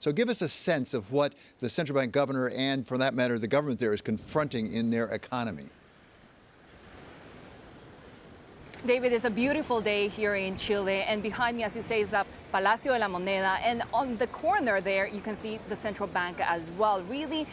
So give us a sense of what the central bank governor and, for that matter, the government there is confronting in their economy. David, it's a beautiful day here in Chile, and behind me, as you say, is the Palacio de la Moneda, and on the corner there, you can see the central bank as well. Really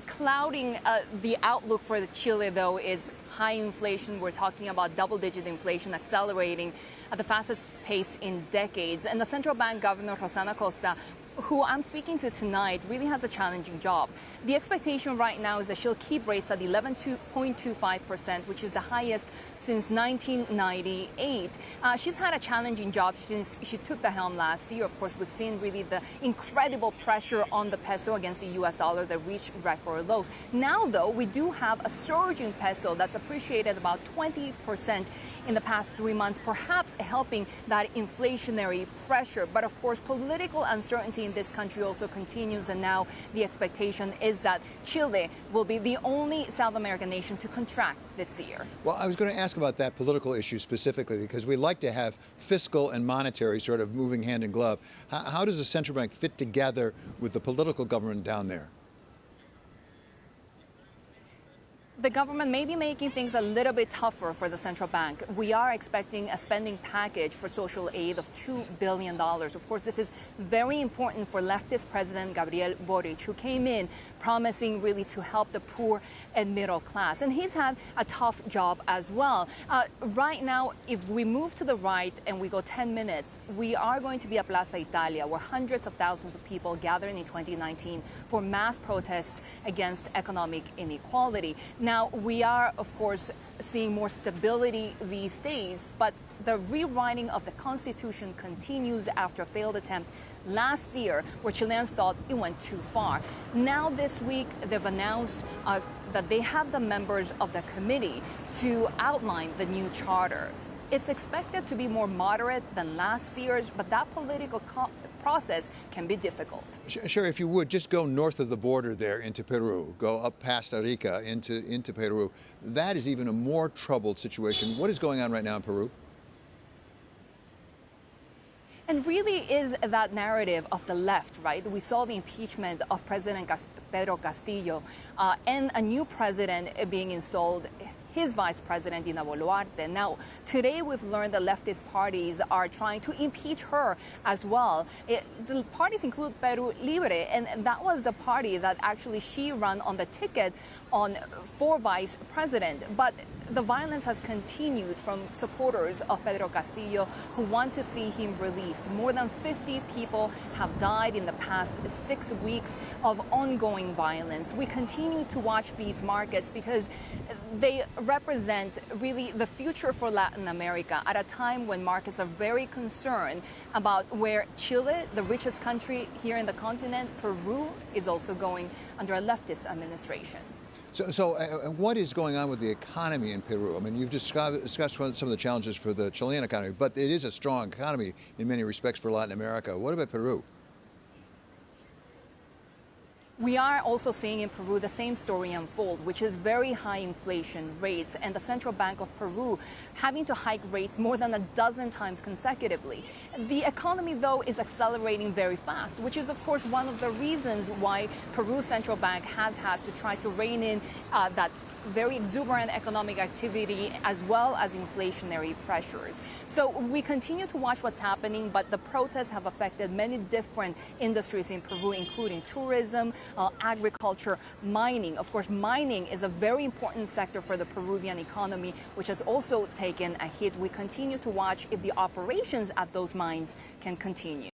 clouding the outlook for Chile, though, is high inflation. We're talking about double-digit inflation accelerating at the fastest pace in decades. And the central bank governor, Rosana Costa, who I'm speaking to tonight, really has a challenging job. The expectation right now is that she'll keep rates at 11.25%, which is the highest since 1998. She's had a challenging job since she took the helm last year. Of course, we've seen really the incredible pressure on the peso against the U.S. dollar that reached record lows. Now, though, we do have a surging peso that's appreciated about 20% in the past 3 months, perhaps helping that inflationary pressure. But of course, political uncertainty in this country also continues, and now the expectation is that Chile will be the only South American nation to contract this year. Well, I was going to ask about that political issue specifically, because we like to have fiscal and monetary sort of moving hand in glove. How does the central bank fit together with the political government down there? The government may be making things a little bit tougher for the central bank. We are expecting a spending package for social aid of $2 billion. Of course, this is very important for leftist President Gabriel Boric, who came in promising really to help the poor and middle class. And he's had a tough job as well. Right now, if we move to the right and we go 10 minutes, we are going to be at Plaza Italia, where hundreds of thousands of people gathered in 2019 for mass protests against economic inequality. Now, we are, of course, seeing more stability these days, but the rewriting of the Constitution continues after a failed attempt last year where Chileans thought it went too far. Now this week, they've announced that they have the members of the committee to outline the new charter. It's expected to be more moderate than last year's, but that political process can be difficult. Shery, if you would, just go north of the border there into Peru, go up past Arica into Peru. That is even a more troubled situation. What is going on right now in Peru? And really is that narrative of the left, right? We saw the impeachment of President Pedro Castillo and a new president being installed, his vice president, Dina Boluarte. Now, today we've learned that leftist parties are trying to impeach her as well. The parties include Peru Libre, and that was the party that actually she ran on the ticket for vice president. But the violence has continued from supporters of Pedro Castillo who want to see him released. More than 50 people have died in the past 6 weeks of ongoing violence. We continue to watch these markets because they represent really the future for Latin America at a time when markets are very concerned about where Chile, the richest country here in the continent, Peru, is also going under a leftist administration. So what is going on with the economy in Peru? I mean, you've discussed some of the challenges for the Chilean economy, but it is a strong economy in many respects for Latin America. What about Peru? We are also seeing in Peru the same story unfold, which is very high inflation rates and the Central Bank of Peru having to hike rates more than a dozen times consecutively. The economy, though, is accelerating very fast, which is, of course, one of the reasons why Peru's central bank has had to try to rein in that very exuberant economic activity as well as inflationary pressures. So we continue to watch what's happening, but the protests have affected many different industries in Peru, including tourism, agriculture, mining. Of course, mining is a very important sector for the Peruvian economy, which has also taken a hit. We continue to watch if the operations at those mines can continue.